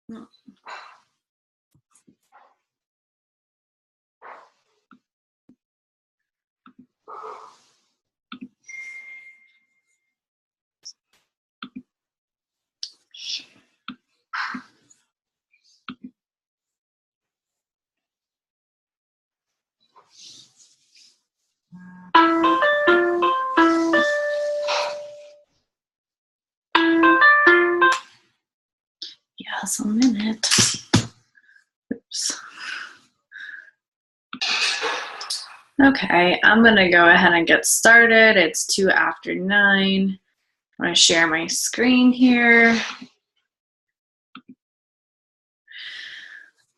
Hmm. Yes, a minute. Oops. Okay, I'm gonna go ahead and get started. It's 2 after 9. I'm gonna share my screen here.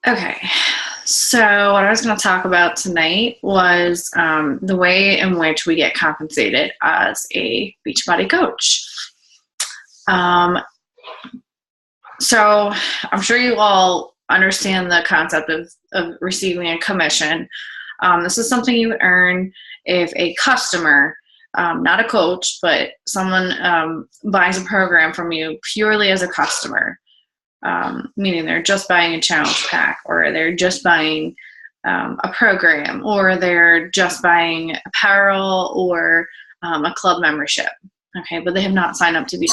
Okay, so what I was gonna talk about tonight was the way in which we get compensated as a Beachbody coach. So I'm sure you all understand the concept of receiving a commission. This is something you earn if a customer, not a coach, but someone buys a program from you purely as a customer, meaning they're just buying a challenge pack, or they're just buying a program, or they're just buying apparel or a club membership. Okay, but they have not signed up to be.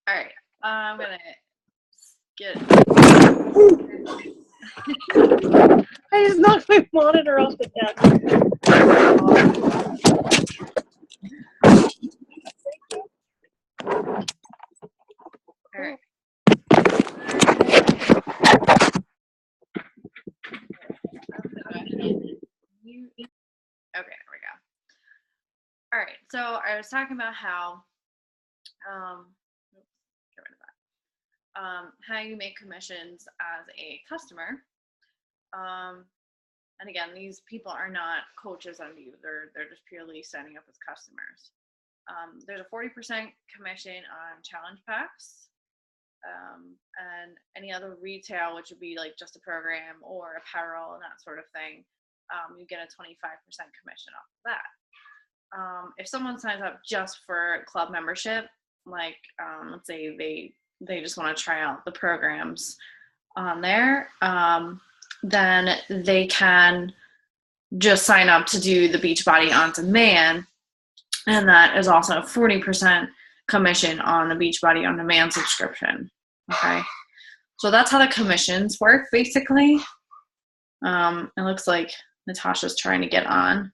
All right, I'm gonna get. I just knocked my monitor off the desk. All right. Okay, there we go. All right, so I was talking about how, get rid of that. How you make commissions as a customer. And again, these people are not coaches under you. They're just purely signing up as customers. There's a 40% commission on challenge packs, and any other retail, which would be like just a program or apparel and that sort of thing. You get a 25% commission off of that. If someone signs up just for club membership, like let's say they just want to try out the programs on there, then they can just sign up to do the Beachbody on demand, and that is also a 40% commission on the Beachbody on demand subscription. Okay, so that's how the commissions work basically. It looks like Natasha's trying to get on.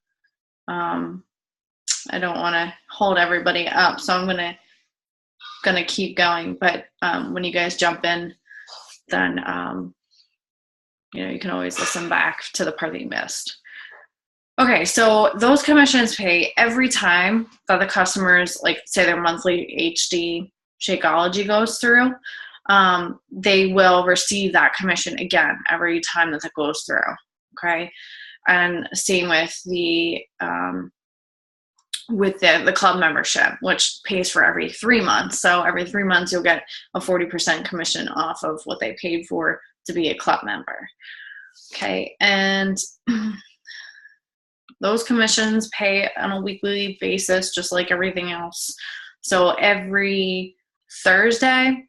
I don't want to hold everybody up, so I'm gonna keep going. But when you guys jump in, then you can always listen back to the part that you missed. Okay, so those commissions pay every time that the customers, like say their monthly HD Shakeology goes through. They will receive that commission again every time that goes through. Okay, and same with the club membership, which pays for every 3 months. So every 3 months you'll get a 40% commission off of what they paid for to be a club member. Okay, and those commissions pay on a weekly basis, just like everything else. So every Thursday,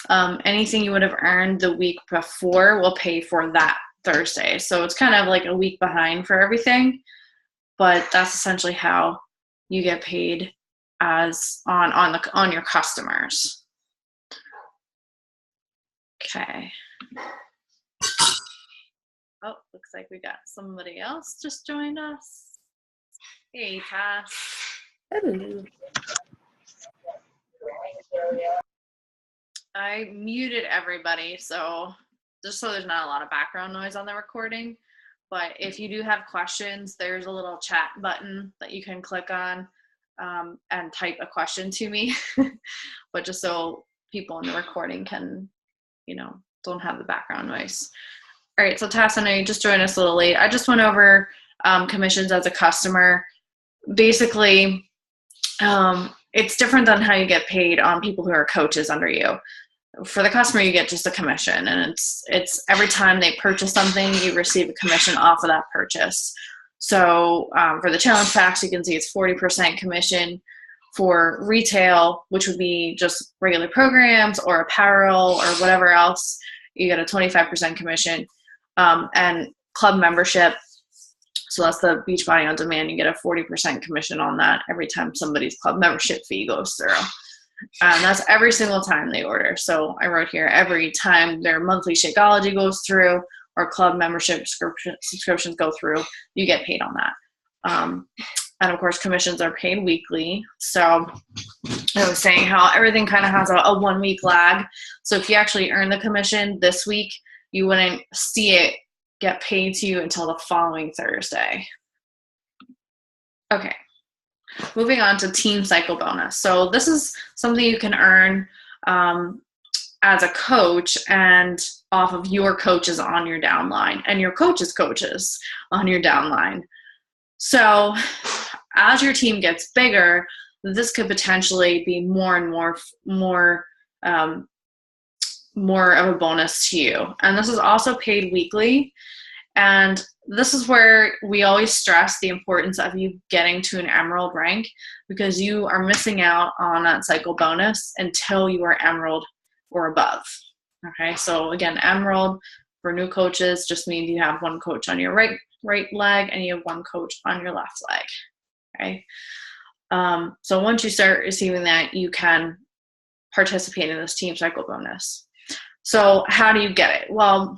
anything you would have earned the week before will pay for that Thursday. So it's kind of like a week behind for everything, but that's essentially how you get paid as on your customers. Okay. Oh, looks like we got somebody else just joined us. Hey, Cass. Hello. I muted everybody, so just so there's not a lot of background noise on the recording. But if you do have questions, there's a little chat button that you can click on and type a question to me. But just so people in the recording can, don't have the background noise. All right, so Tass, I know you just joined us a little late. I just went over commissions as a customer. Basically, it's different than how you get paid on people who are coaches under you. for the customer, you get just a commission, and it's every time they purchase something, you receive a commission off of that purchase. So for the challenge packs, you can see it's 40% commission. For retail, which would be just regular programs or apparel or whatever else, you get a 25% commission. And club membership, so that's the Beachbody On Demand, you get a 40% commission on that every time somebody's club membership fee goes through. That's every single time they order. So I wrote here, every time their monthly Shakeology goes through or club membership subscriptions go through, you get paid on that. And of course, commissions are paid weekly. So I was saying how everything kind of has a 1 week lag. So if you actually earn the commission this week, you wouldn't see it get paid to you until the following Thursday. Okay. Moving on to team cycle bonus. So this is something you can earn as a coach and off of your coaches on your downline and your coaches' coaches on your downline. So as your team gets bigger, this could potentially be more and more of a bonus to you. And this is also paid weekly. And this is where we always stress the importance of you getting to an emerald rank, because you are missing out on that cycle bonus until you are emerald or above. Okay, so again, emerald for new coaches just means you have one coach on your right leg and you have one coach on your left leg. Okay, so once you start receiving that, you can participate in this team cycle bonus. So how do you get it? Well,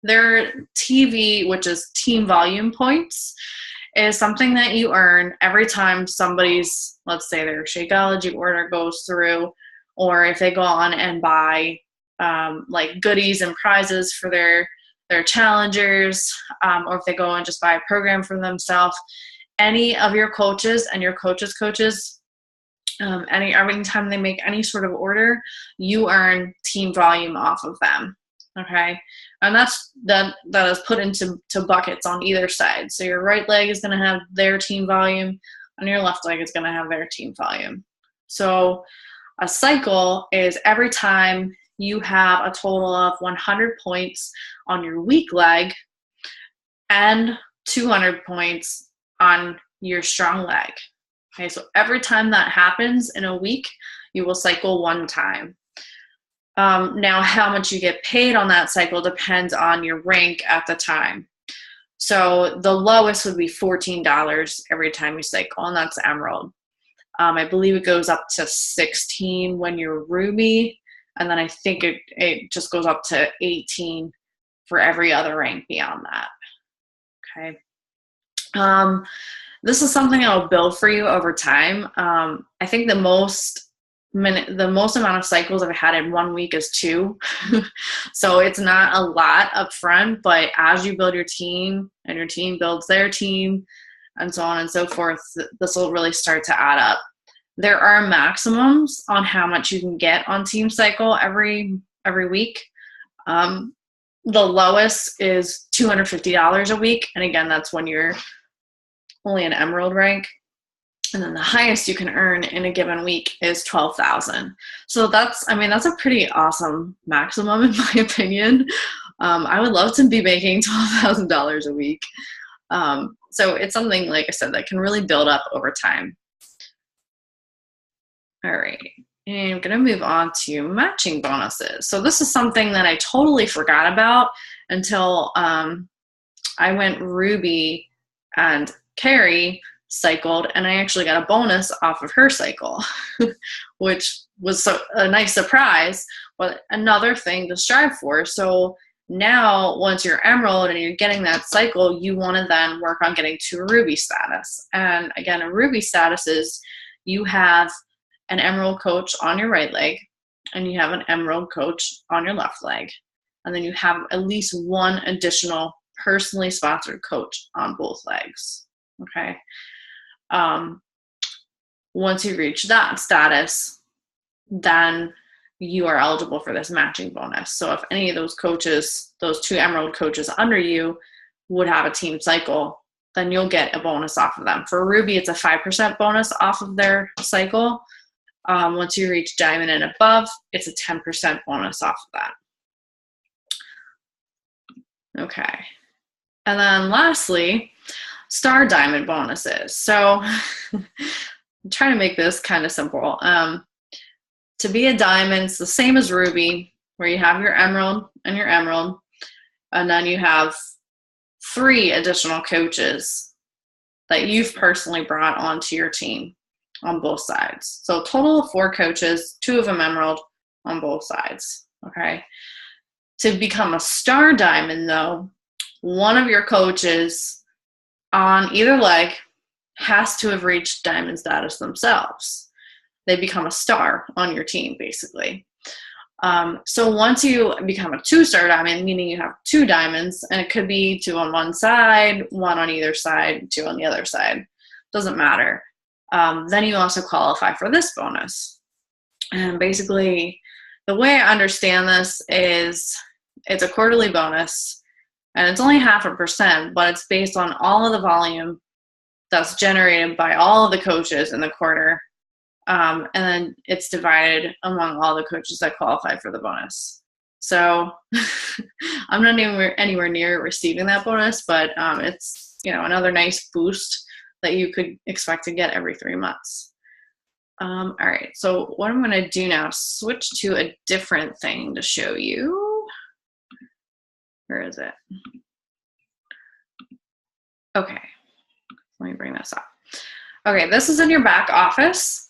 their TV, which is team volume points, is something that you earn every time somebody's, let's say their Shakeology order goes through, or if they go on and buy like goodies and prizes for their challengers, or if they go and just buy a program for themselves. Any of your coaches and your coaches' coaches, every time they make any sort of order, you earn team volume off of them. Okay, and that is put into buckets on either side. So your right leg is going to have their team volume, and your left leg is going to have their team volume. So a cycle is every time you have a total of 100 points on your weak leg and 200 points on your strong leg. Okay, so every time that happens in a week, you will cycle one time. Now, how much you get paid on that cycle depends on your rank at the time. So the lowest would be $14 every time you cycle, and that's emerald. I believe it goes up to 16 when you're ruby, and then I think it just goes up to 18 for every other rank beyond that. Okay. This is something I'll build for you over time. I think the most amount of cycles I've had in 1 week is 2. So it's not a lot up front, but as you build your team and your team builds their team and so on and so forth, this will really start to add up. There are maximums on how much you can get on team cycle every week. The lowest is $250 a week. And again, that's when you're only an emerald rank. And then the highest you can earn in a given week is $12,000. So that's a pretty awesome maximum in my opinion. I would love to be making $12,000 a week. So it's something, like I said, that can really build up over time. All right, and I'm gonna move on to matching bonuses. So this is something that I totally forgot about until I went ruby and Carrie cycled, and I actually got a bonus off of her cycle, which was a nice surprise, but another thing to strive for. So now once you're emerald and you're getting that cycle, you want to then work on getting to a ruby status. And again, a ruby status is you have an emerald coach on your right leg and you have an emerald coach on your left leg, and then you have at least one additional personally sponsored coach on both legs. Okay. Once you reach that status, then you are eligible for this matching bonus. So if any of those coaches, those 2 emerald coaches under you would have a team cycle, then you'll get a bonus off of them. For ruby, it's a 5% bonus off of their cycle. Once you reach diamond and above, it's a 10% bonus off of that. Okay. And then lastly, star diamond bonuses. So I'm trying to make this kind of simple. To be a diamond, it's the same as ruby, where you have your emerald, and then you have 3 additional coaches that you've personally brought onto your team on both sides. So a total of 4 coaches, 2 of them emerald on both sides, okay? To become a star diamond, though, one of your coaches on either leg has to have reached diamond status themselves. They become a star on your team, basically. So once you become a 2-star diamond, meaning you have 2 diamonds, and it could be 2 on one side, 1 on either side, 2 on the other side, doesn't matter. Then you also qualify for this bonus. And basically, the way I understand this is it's a quarterly bonus, and it's only 0.5%, but it's based on all of the volume that's generated by all of the coaches in the quarter. And then it's divided among all the coaches that qualify for the bonus. So I'm not anywhere near receiving that bonus, but it's, you know, another nice boost that you could expect to get every 3 months. All right, so what I'm going to do now is switch to a different thing to show you. Where is it? Okay, let me bring this up. Okay, this is in your back office.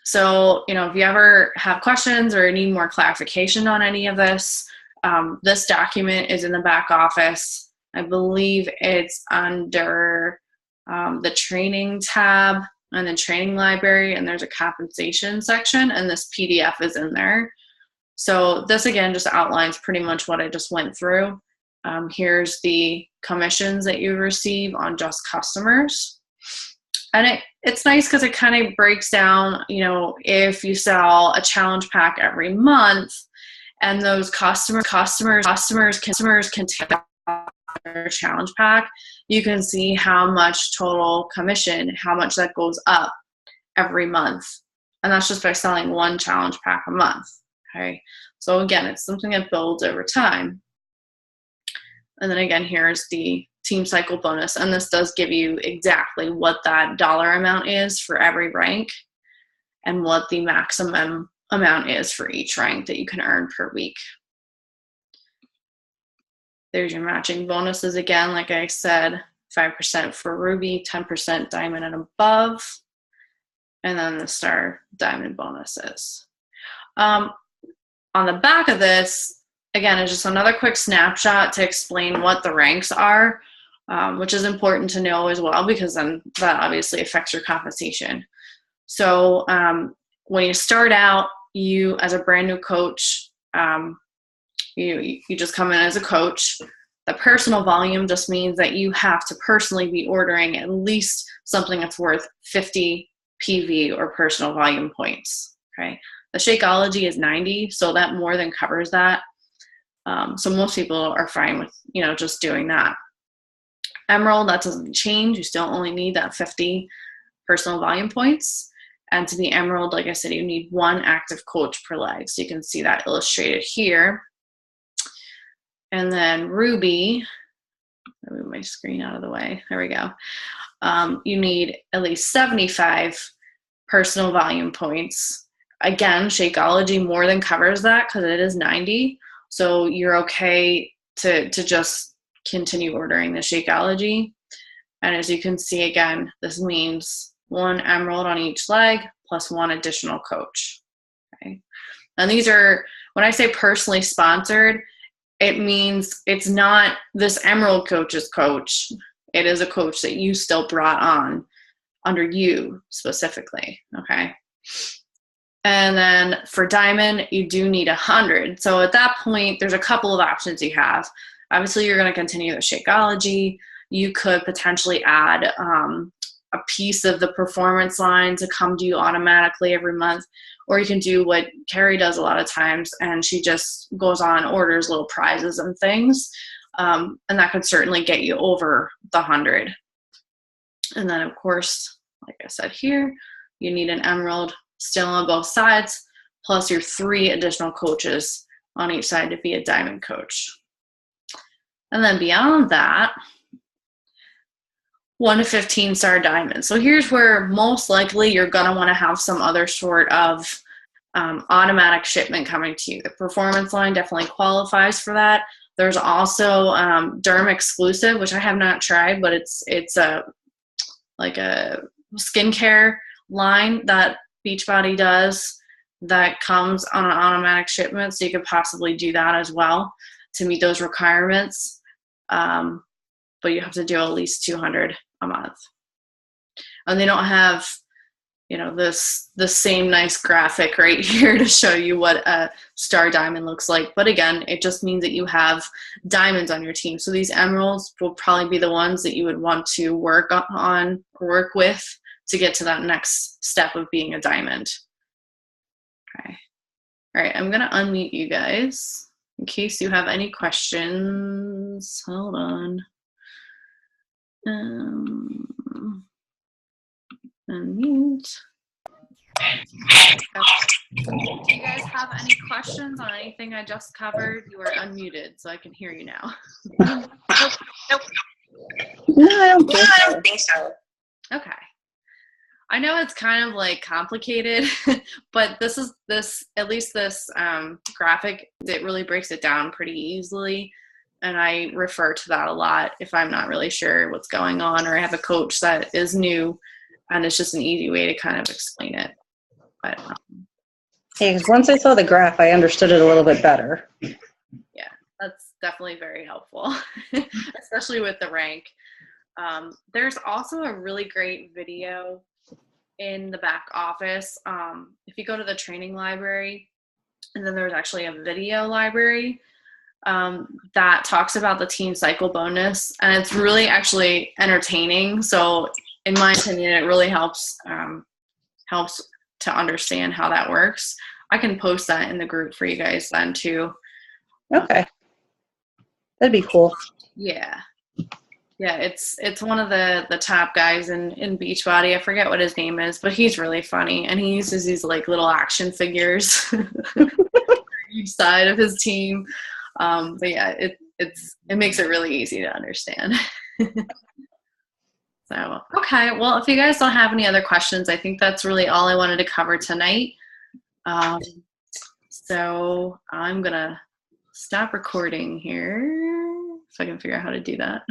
So, you know, if you ever have questions or need more clarification on any of this, this document is in the back office. I believe it's under the training tab and the training library, and there's a compensation section, and this PDF is in there. So this, again, just outlines pretty much what I just went through. Here's the commissions that you receive on just customers. And it's nice because it kind of breaks down, you know, if you sell a challenge pack every month and those customers can take their challenge pack, you can see how much total commission, how much that goes up every month. And that's just by selling 1 challenge pack a month, okay? So again, it's something that builds over time. And then again, here's the team cycle bonus, and this does give you exactly what that dollar amount is for every rank and what the maximum amount is for each rank that you can earn per week. There's your matching bonuses again, like I said, 5% for ruby, 10% diamond and above, and then the star diamond bonuses. On the back of this, again, is just another quick snapshot to explain what the ranks are, which is important to know as well, because then that obviously affects your compensation. So when you start out, you as a brand new coach, you just come in as a coach. The personal volume just means that you have to personally be ordering at least something that's worth 50 PV or personal volume points. Okay, the Shakeology is 90, so that more than covers that. So most people are fine with, you know, just doing that. Emerald, that doesn't change. You still only need that 50 personal volume points. And to be Emerald, like I said, you need 1 active coach per leg. So you can see that illustrated here. And then Ruby, I'll move my screen out of the way. There we go. You need at least 75 personal volume points. Again, Shakeology more than covers that because it is 90. So you're okay to just continue ordering the Shakeology. And as you can see, again, this means 1 emerald on each leg plus 1 additional coach. Okay. And these are, when I say personally sponsored, it means it's not this emerald coach's coach. It is a coach that you still brought on under you specifically, okay? And then for diamond, you do need 100. So at that point, there's a couple of options you have. Obviously, you're going to continue the Shakeology. You could potentially add a piece of the performance line to come to you automatically every month. Or you can do what Carrie does a lot of times, and she just goes on, orders little prizes and things. And that could certainly get you over the 100. And then, of course, like I said here, you need an emerald still on both sides, plus your 3 additional coaches on each side to be a diamond coach. And then beyond that, 1 to 15 star diamond. So here's where most likely you're going to want to have some other sort of automatic shipment coming to you. The performance line definitely qualifies for that. There's also derm exclusive, which I have not tried, but it's like a skincare line that Beachbody does that comes on an automatic shipment. So you could possibly do that as well to meet those requirements. But you have to do at least 200 a month. And they don't have, the same nice graphic right here to show you what a star diamond looks like. But again, it just means that you have diamonds on your team. So these emeralds will probably be the ones that you would want to work with to get to that next step of being a diamond. Okay. All right, I'm going to unmute you guys in case you have any questions. Hold on. Unmute. Do you guys have any questions on anything I just covered? You are unmuted, so I can hear you now. Nope. No, I don't think so. Okay. I know it's kind of like complicated, but this graphic, it really breaks it down pretty easily. And I refer to that a lot if I'm not really sure what's going on, or I have a coach that is new, and it's just an easy way to kind of explain it. But yeah, because once I saw the graph, I understood it a little bit better. Yeah, that's definitely very helpful, especially with the rank. There's also a really great video in the back office. If you go to the training library, and then there's actually a video library that talks about the team cycle bonus, and it's really actually entertaining. So in my opinion, it really helps to understand how that works. I can post that in the group for you guys then too. Okay. That'd be cool. Yeah. Yeah, it's one of the top guys in Beachbody. I forget what his name is, but he's really funny, and he uses these like little action figures each side of his team. But yeah, it makes it really easy to understand. So, okay, well, if you guys don't have any other questions, I think that's really all I wanted to cover tonight. So I'm gonna stop recording here if I can figure out how to do that.